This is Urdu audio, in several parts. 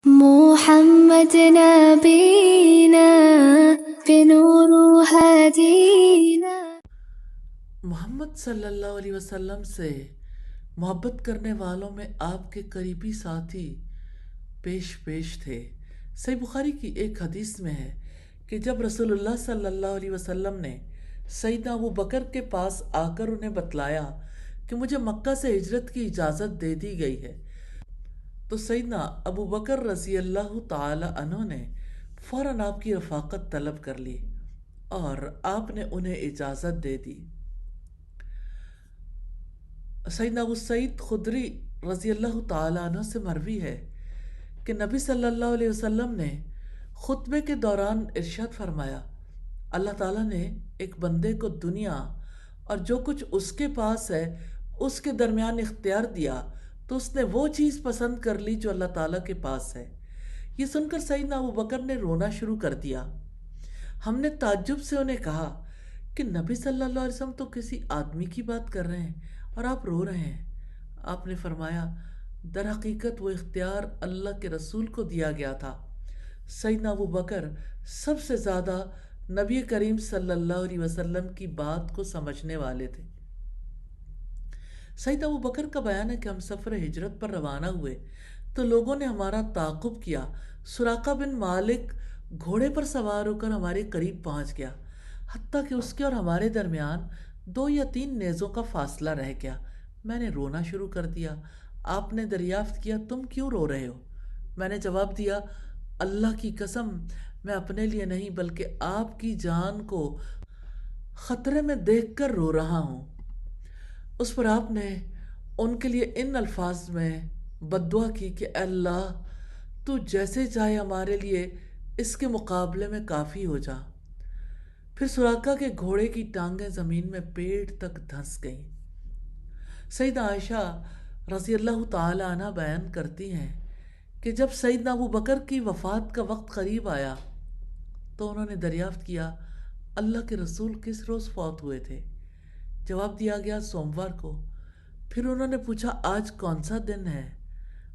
محمد نبینا بنور ہدینا۔ محمد صلی اللہ علیہ وسلم سے محبت کرنے والوں میں آپ کے قریبی ساتھی پیش تھے۔ صحیح بخاری کی ایک حدیث میں ہے کہ جب رسول اللہ صلی اللہ علیہ وسلم نے سیدنا ابو بکر کے پاس آ کر انہیں بتلایا کہ مجھے مکہ سے ہجرت کی اجازت دے دی گئی ہے، تو سیدنا ابو بکر رضی اللہ تعالی عنہ نے فوراً آپ کی رفاقت طلب کر لی اور آپ نے انہیں اجازت دے دی۔ سیدنا ابو سعید خدری رضی اللہ تعالیٰ عنہ سے مروی ہے کہ نبی صلی اللہ علیہ وسلم نے خطبے کے دوران ارشاد فرمایا، اللہ تعالیٰ نے ایک بندے کو دنیا اور جو کچھ اس کے پاس ہے اس کے درمیان اختیار دیا تو اس نے وہ چیز پسند کر لی جو اللہ تعالیٰ کے پاس ہے۔ یہ سن کر سیدنا ابو بکر نے رونا شروع کر دیا۔ ہم نے تعجب سے انہیں کہا کہ نبی صلی اللہ علیہ وسلم تو کسی آدمی کی بات کر رہے ہیں اور آپ رو رہے ہیں۔ آپ نے فرمایا، در حقیقت وہ اختیار اللہ کے رسول کو دیا گیا تھا۔ سیدنا ابو بکر سب سے زیادہ نبی کریم صلی اللہ علیہ وسلم کی بات کو سمجھنے والے تھے۔ سیدنا ابو بکر کا بیان ہے کہ ہم سفر ہجرت پر روانہ ہوئے تو لوگوں نے ہمارا تعاقب کیا۔ سراقہ بن مالک گھوڑے پر سوار ہو کر ہمارے قریب پہنچ گیا، حتیٰ کہ اس کے اور ہمارے درمیان 2 یا 3 نیزوں کا فاصلہ رہ گیا۔ میں نے رونا شروع کر دیا۔ آپ نے دریافت کیا، تم کیوں رو رہے ہو؟ میں نے جواب دیا، اللہ کی قسم، میں اپنے لیے نہیں بلکہ آپ کی جان کو خطرے میں دیکھ کر رو رہا ہوں۔ اس پر آپ نے ان کے لیے ان الفاظ میں بد دعا کی کہ اے اللہ، تو جیسے چاہے ہمارے لیے اس کے مقابلے میں کافی ہو جا۔ پھر سراقہ کے گھوڑے کی ٹانگیں زمین میں پیٹ تک دھنس گئیں۔ سیدہ عائشہ رضی اللہ تعالی عنہ بیان کرتی ہیں کہ جب سیدنا ابو بکر کی وفات کا وقت قریب آیا تو انہوں نے دریافت کیا، اللہ کے رسول کس روز فوت ہوئے تھے؟ جواب دیا گیا، سوموار کو۔ پھر انہوں نے پوچھا، آج کون سا دن ہے؟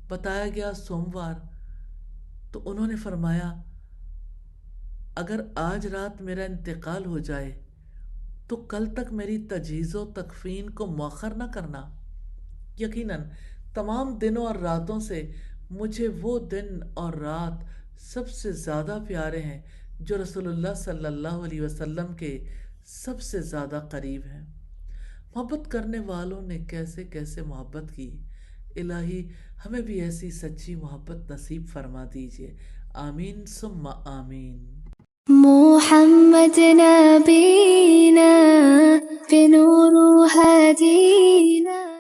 بتایا گیا، سوموار۔ تو انہوں نے فرمایا، اگر آج رات میرا انتقال ہو جائے تو کل تک میری تجہیز و تکفین کو مؤخر نہ کرنا۔ یقیناً تمام دنوں اور راتوں سے مجھے وہ دن اور رات سب سے زیادہ پیارے ہیں جو رسول اللہ صلی اللہ علیہ وسلم کے سب سے زیادہ قریب ہیں۔ محبت کرنے والوں نے کیسے کیسے محبت کی۔ الہی ہمیں بھی ایسی سچی محبت نصیب فرما دیجیے، آمین ثم آمین۔ محمد